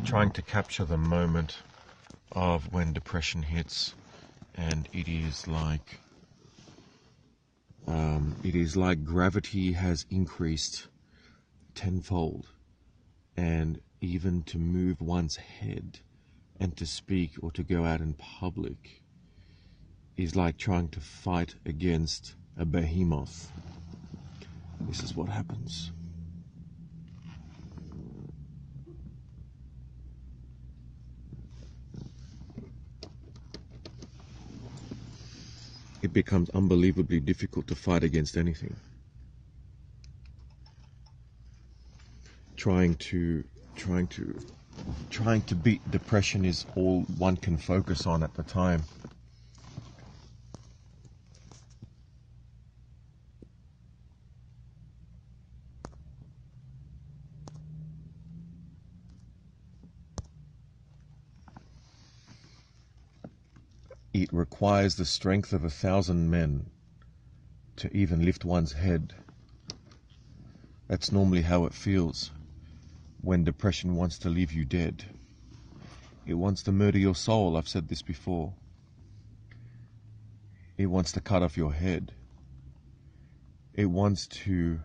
trying to capture the moment of when depression hits, and it is like gravity has increased tenfold, and even to move one's head and to speak or to go out in public is like trying to fight against a behemoth. This is what happens. It becomes unbelievably difficult to fight against anything. Trying to beat depression is all one can focus on at the time. It requires the strength of 1,000 men to even lift one's head. That's normally how it feels when depression wants to leave you dead. It wants to murder your soul. I've said this before. It wants to cut off your head. It wants to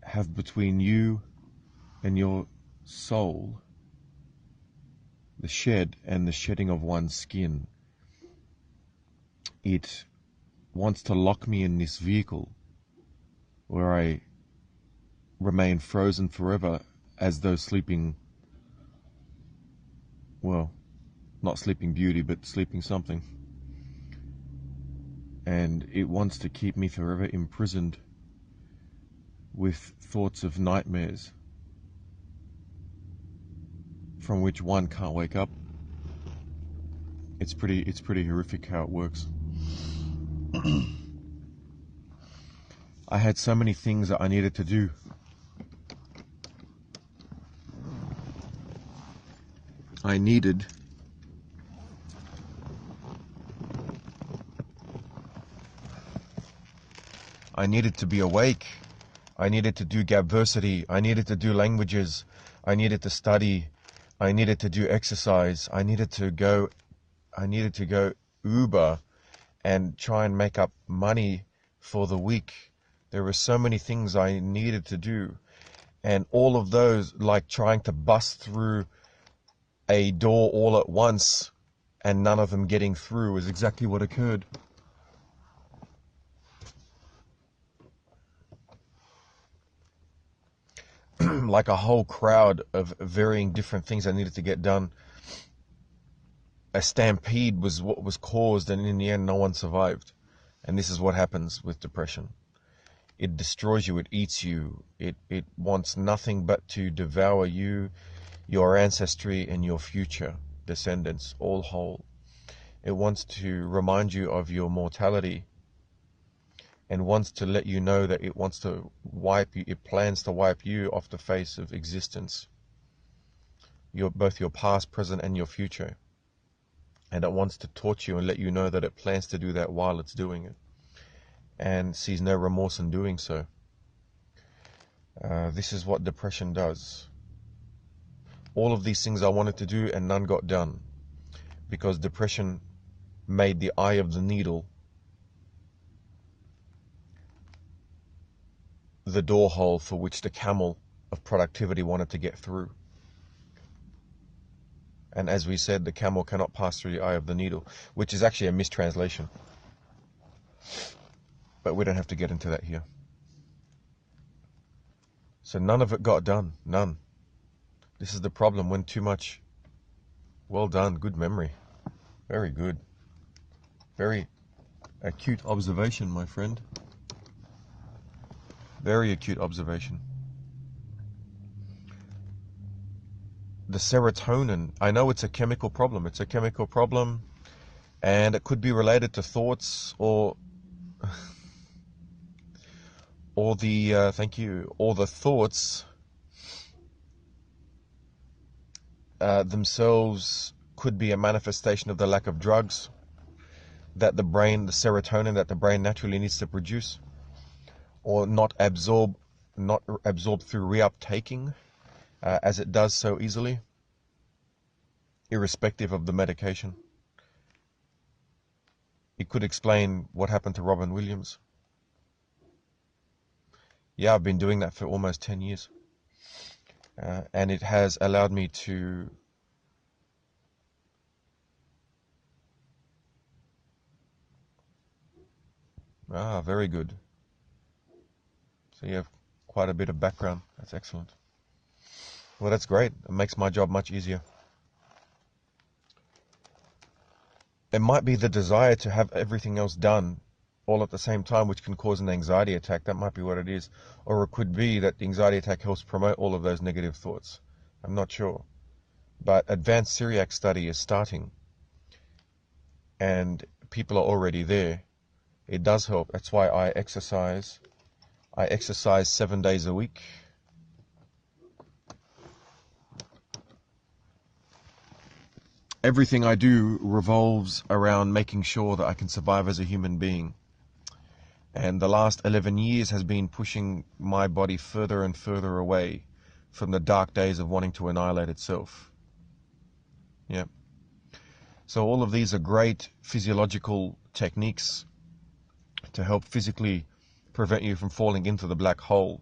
have between you and your soul the shed and the shedding of one's skin. It wants to lock me in this vehicle where I remain frozen forever as though sleeping, well, not sleeping beauty, but sleeping something. And it wants to keep me forever imprisoned with thoughts of nightmares from which one can't wake up. It's pretty horrific how it works. I had so many things that I needed to do. I needed to be awake. I needed to do Gabversity. I needed to do languages. I needed to study. I needed to do exercise. I needed to go Uber and try and make up money for the week. There were so many things I needed to do. And all of those, like trying to bust through a door all at once and none of them getting through, was exactly what occurred. Like a whole crowd of varying different things I needed to get done. A stampede was what was caused, and in the end no one survived. And this is what happens with depression. It destroys you, it eats you, it wants nothing but to devour you, your ancestry, and your future descendants, all whole. It wants to remind you of your mortality, and wants to let you know that it wants to wipe you, it plans to wipe you off the face of existence. Both your past, present, and your future. And it wants to torture you and let you know that it plans to do that while it's doing it, and sees no remorse in doing so. This is what depression does. All of these things I wanted to do and none got done, because depression made the eye of the needle the door hole for which the camel of productivity wanted to get through. And as we said, the camel cannot pass through the eye of the needle, which is actually a mistranslation. But we don't have to get into that here. So none of it got done. None. This is the problem when too much. Well done. Good memory. Very good. Very acute observation, my friend. Very acute observation. The serotonin, I know it's a chemical problem. It's a chemical problem, and it could be related to thoughts or the thoughts themselves could be a manifestation of the lack of drugs that the serotonin that the brain naturally needs to produce, or not absorb through reuptaking as it does so easily, irrespective of the medication. It could explain what happened to Robin Williams. Yeah, I've been doing that for almost 10 years. And it has allowed me to very good. So you have quite a bit of background. That's excellent. Well, that's great. It makes my job much easier. It might be the desire to have everything else done all at the same time, which can cause an anxiety attack. That might be what it is. Or it could be that the anxiety attack helps promote all of those negative thoughts. I'm not sure. But advanced Syriac study is starting. And people are already there. It does help. That's why I exercise. I exercise 7 days a week. Everything I do revolves around making sure that I can survive as a human being. And the last 11 years has been pushing my body further and further away from the dark days of wanting to annihilate itself. Yeah. So all of these are great physiological techniques to help physically prevent you from falling into the black hole.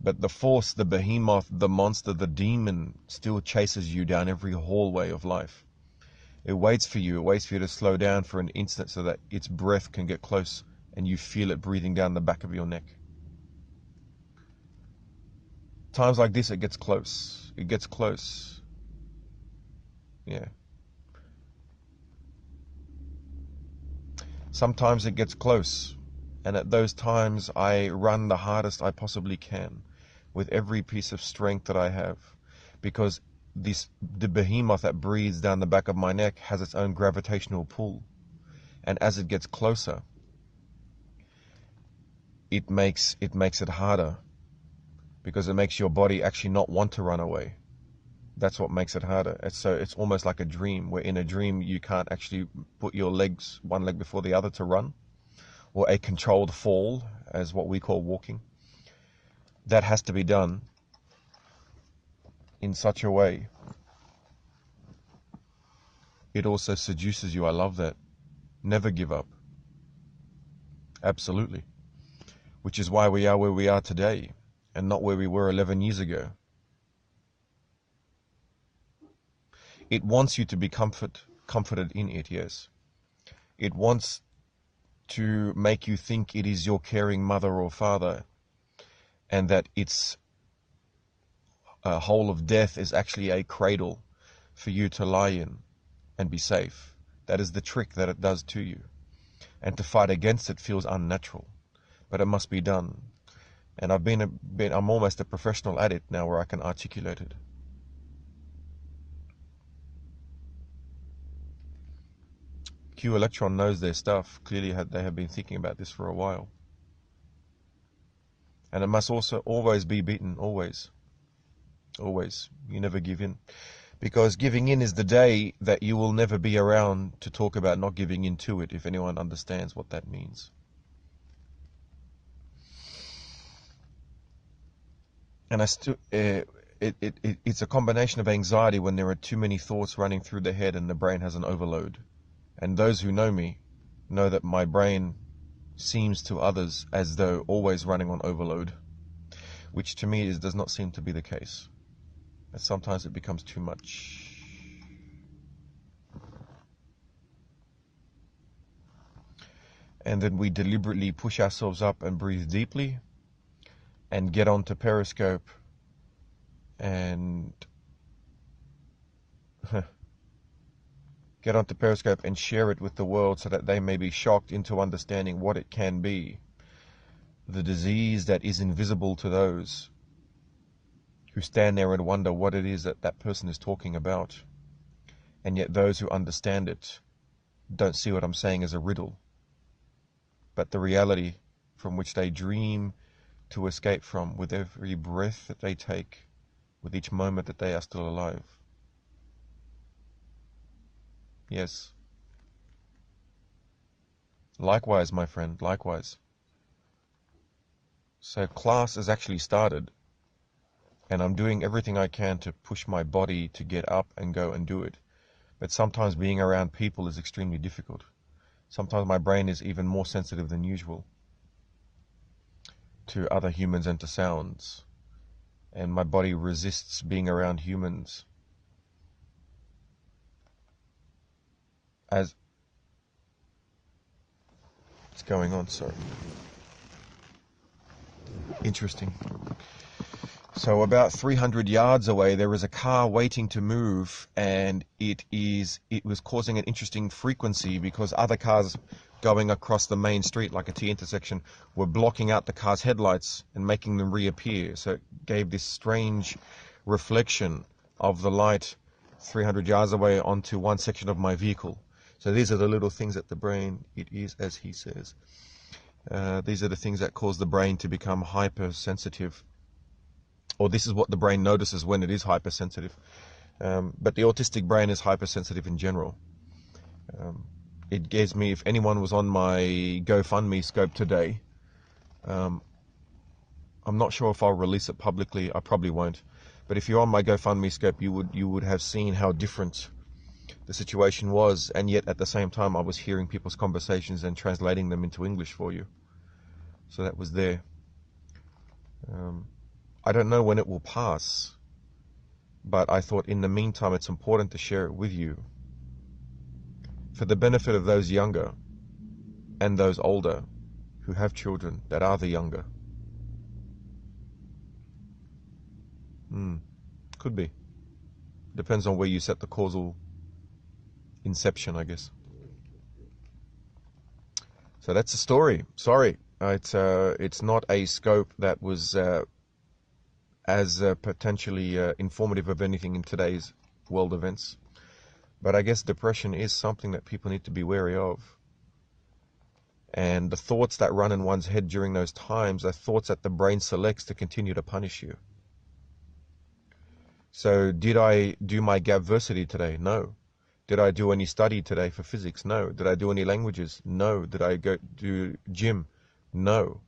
But the force, the behemoth, the monster, the demon still chases you down every hallway of life. It waits for you. It waits for you to slow down for an instant so that its breath can get close and you feel it breathing down the back of your neck. Times like this, it gets close. It gets close. Yeah. Sometimes it gets close. And at those times, I run the hardest I possibly can with every piece of strength that I have. Because the behemoth that breathes down the back of my neck has its own gravitational pull. And as it gets closer, it makes it harder. Because it makes your body actually not want to run away. That's what makes it harder. It's almost like a dream, where in a dream you can't actually put your legs one leg before the other to run, or a controlled fall, as what we call walking. That has to be done in such a way. It also seduces you. I love that. Never give up. Absolutely. Which is why we are where we are today, and not where we were 11 years ago. It wants you to be comforted in it, yes. It wants to make you think it is your caring mother or father, and that its hole of death is actually a cradle for you to lie in and be safe. That is the trick that it does to you. And to fight against it feels unnatural, but it must be done. And I'm almost a professional at it now, where I can articulate it. Q Electron knows their stuff. Clearly they have been thinking about this for a while. And it must also always be beaten, always. Always. You never give in. Because giving in is the day that you will never be around to talk about not giving in to it, if anyone understands what that means. And it's a combination of anxiety when there are too many thoughts running through the head and the brain has an overload. And those who know me know that my brain seems to others as though always running on overload, which to me does not seem to be the case. And sometimes it becomes too much. And then we deliberately push ourselves up and breathe deeply and get onto Periscope and share it with the world so that they may be shocked into understanding what it can be. The disease that is invisible to those who stand there and wonder what it is that that person is talking about. And yet those who understand it don't see what I'm saying as a riddle, but the reality from which they dream to escape from with every breath that they take, with each moment that they are still alive. Yes. Likewise, my friend, likewise. So class has actually started. And I'm doing everything I can to push my body to get up and go and do it. But sometimes being around people is extremely difficult. Sometimes my brain is even more sensitive than usual to other humans and to sounds. And my body resists being around humans. As what's going on, sorry. Interesting. So about 300 yards away, there is a car waiting to move, and it was causing an interesting frequency because other cars going across the main street, like a T intersection, were blocking out the car's headlights and making them reappear. So it gave this strange reflection of the light 300 yards away onto one section of my vehicle. So these are the little things that the brain, it is as he says. These are the things that cause the brain to become hypersensitive. Or this is what the brain notices when it is hypersensitive. But the autistic brain is hypersensitive in general. It gives me, if anyone was on my GoFundMe scope today, I'm not sure if I'll release it publicly. I probably won't. But if you're on my GoFundMe scope, you would have seen how different the situation was, and yet at the same time I was hearing people's conversations and translating them into English for you. So that was there. I don't know when it will pass, but I thought in the meantime it's important to share it with you for the benefit of those younger and those older who have children that are the younger. Could be. Depends on where you set the causal inception, I guess. So that's the story. Sorry, it's not a scope that was as potentially informative of anything in today's world events. But I guess depression is something that people need to be wary of. And the thoughts that run in one's head during those times are thoughts that the brain selects to continue to punish you. So did I do my Gapversity today? No. Did I do any study today for physics? No. Did I do any languages? No. Did I go do gym? No.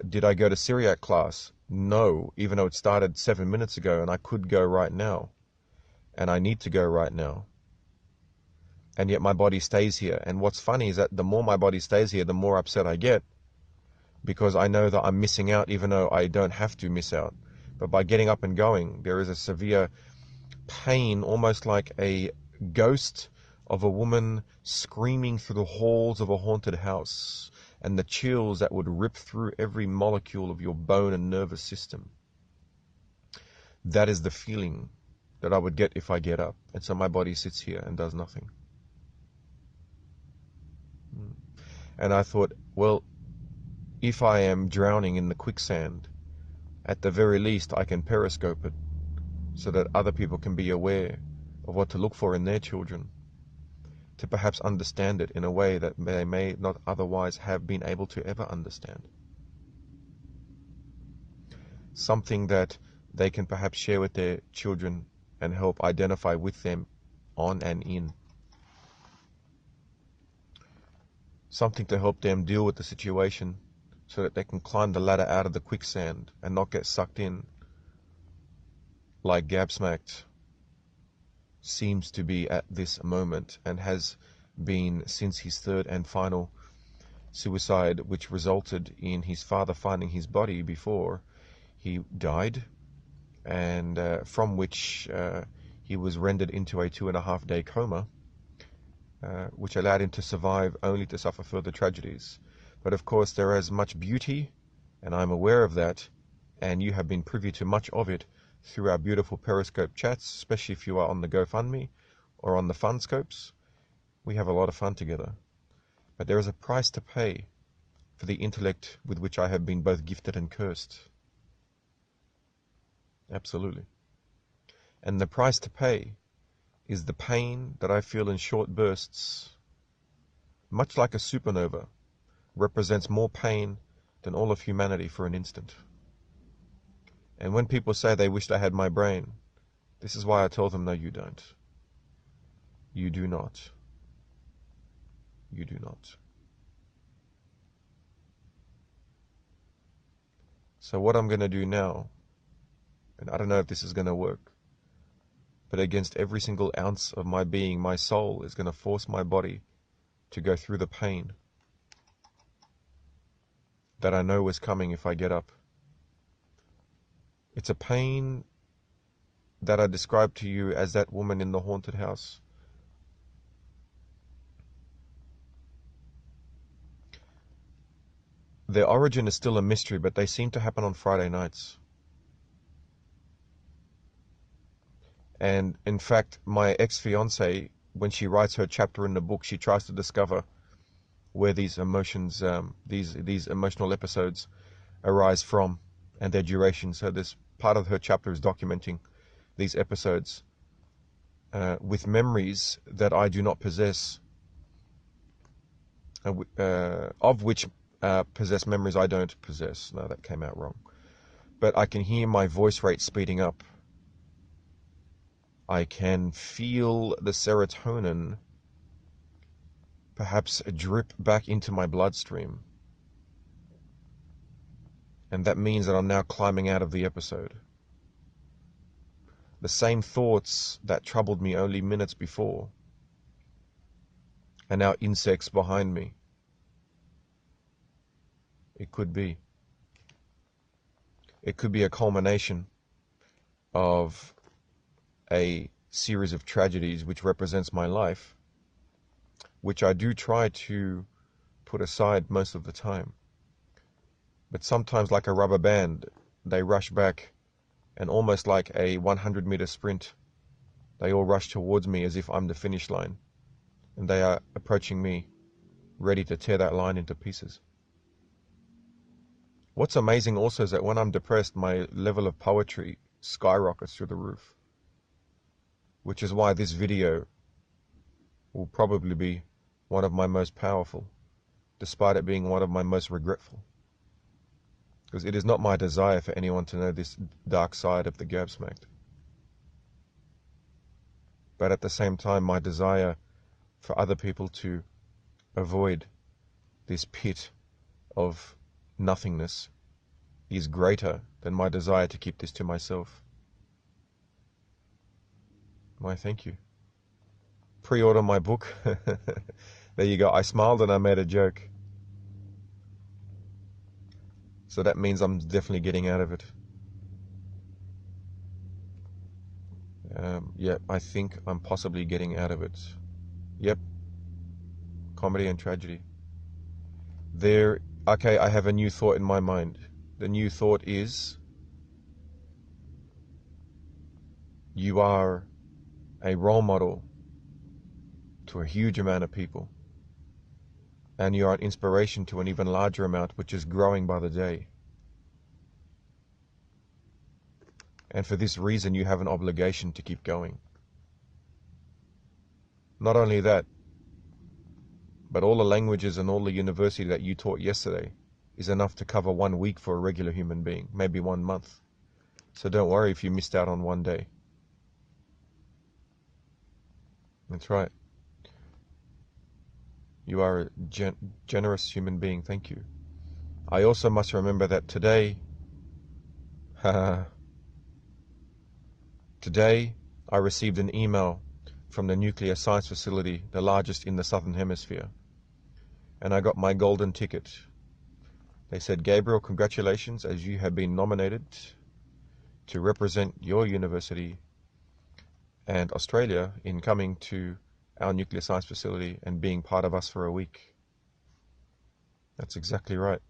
Did I go to Syriac class? No, even though it started 7 minutes ago and I could go right now. And I need to go right now. And yet my body stays here. And what's funny is that the more my body stays here, the more upset I get. Because I know that I'm missing out even though I don't have to miss out. But by getting up and going, there is a severe pain, almost like a ghost of a woman screaming through the halls of a haunted house, and the chills that would rip through every molecule of your bone and nervous system. That is the feeling that I would get if I get up. And so my body sits here and does nothing. And I thought, well, if I am drowning in the quicksand, at the very least I can periscope it so that other people can be aware of what to look for in their children, to perhaps understand it in a way that they may not otherwise have been able to ever understand. Something that they can perhaps share with their children and help identify with them on and in. Something to help them deal with the situation so that they can climb the ladder out of the quicksand and not get sucked in like Gabsmacked seems to be at this moment and has been since his third and final suicide, which resulted in his father finding his body before he died, and from which he was rendered into a 2.5-day coma, which allowed him to survive only to suffer further tragedies. But of course there is much beauty, and I'm aware of that, and you have been privy to much of it through our beautiful Periscope chats, especially if you are on the GoFundMe or on the Funscopes. We have a lot of fun together. But there is a price to pay for the intellect with which I have been both gifted and cursed. Absolutely. And the price to pay is the pain that I feel in short bursts, much like a supernova, represents more pain than all of humanity for an instant. And when people say they wish they had my brain, this is why I tell them, no, you don't. You do not. You do not. So what I'm going to do now And I don't know if this is going to work, but against every single ounce of my being, my soul is going to force my body to go through the pain that I know is coming if I get up. It's a pain that I described to you as that woman in the haunted house. Their origin is still a mystery, but they seem to happen on Friday nights. And in fact, my ex-fiance, when she writes her chapter in the book, she tries to discover where these emotions, these emotional episodes arise from and their duration. So this part of her chapter is documenting these episodes with memories that I do not possess, of which possess memories I don't possess. No, that came out wrong. But I can hear my voice rate speeding up. I can feel the serotonin perhaps drip back into my bloodstream. And that means that I'm now climbing out of the episode. The same thoughts that troubled me only minutes before are now insects behind me. It could be. It could be a culmination of a series of tragedies which represents my life, which I do try to put aside most of the time. But sometimes, like a rubber band, they rush back, and almost like a 100-meter sprint, they all rush towards me as if I'm the finish line, and they are approaching me, ready to tear that line into pieces. What's amazing also is that when I'm depressed, my level of poetry skyrockets through the roof, which is why this video will probably be one of my most powerful, despite it being one of my most regretful. Because it is not my desire for anyone to know this dark side of the Gerbsmacht. But at the same time, my desire for other people to avoid this pit of nothingness is greater than my desire to keep this to myself. Why, thank you. Pre-order my book. There you go. I smiled and I made a joke. So that means I'm definitely getting out of it. Yeah, I think I'm possibly getting out of it. Yep. Comedy and tragedy. Okay, I have a new thought in my mind. The new thought is, you are a role model to a huge amount of people. And you are an inspiration to an even larger amount, which is growing by the day. And for this reason, you have an obligation to keep going. Not only that, but all the languages and all the university that you taught yesterday is enough to cover 1 week for a regular human being, maybe 1 month. So don't worry if you missed out on one day. That's right. You are a generous human being. Thank you. I also must remember that today, today I received an email from the nuclear science facility, the largest in the southern hemisphere. And I got my golden ticket. They said, Gabriel, congratulations, as you have been nominated to represent your university and Australia in coming to our nuclear science facility and being part of us for a week. That's exactly right.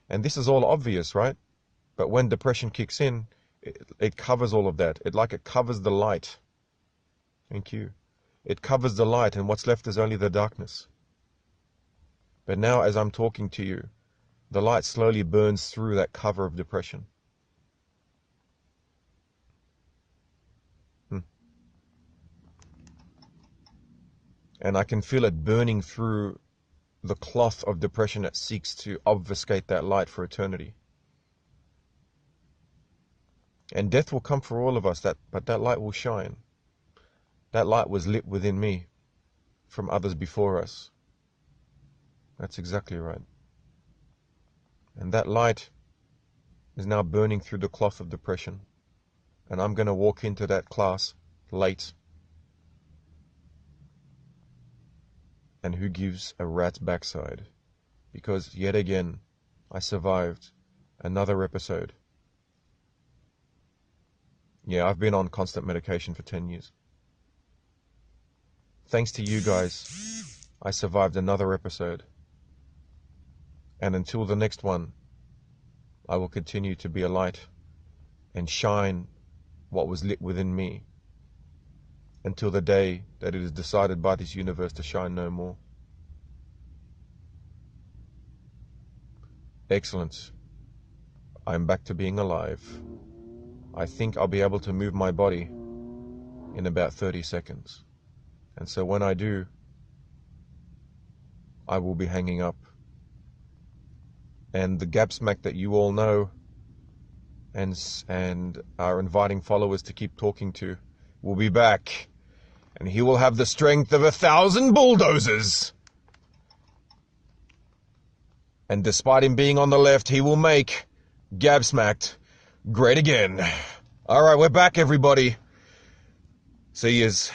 And this is all obvious, right? But when depression kicks in, it covers all of that. It covers the light. Thank you. It covers the light, and what's left is only the darkness. But now, as I'm talking to you, the light slowly burns through that cover of depression. And I can feel it burning through the cloth of depression that seeks to obfuscate that light for eternity. And death will come for all of us, but that light will shine. That light was lit within me from others before us. That's exactly right. And that light is now burning through the cloth of depression. and I'm going to walk into that class late. And who gives a rat's backside? Because yet again, I survived another episode. Yeah, I've been on constant medication for 10 years. Thanks to you guys, I survived another episode. And until the next one, I will continue to be a light and shine what was lit within me until the day that it is decided by this universe to shine no more. Excellent. I'm back to being alive. I think I'll be able to move my body in about 30 seconds. And so when I do, I will be hanging up. And the Gabsmack that you all know and are inviting followers to keep talking to will be back. And he will have the strength of 1,000 bulldozers. And despite him being on the left, he will make Gabsmacked great again. All right, we're back, everybody. See yous.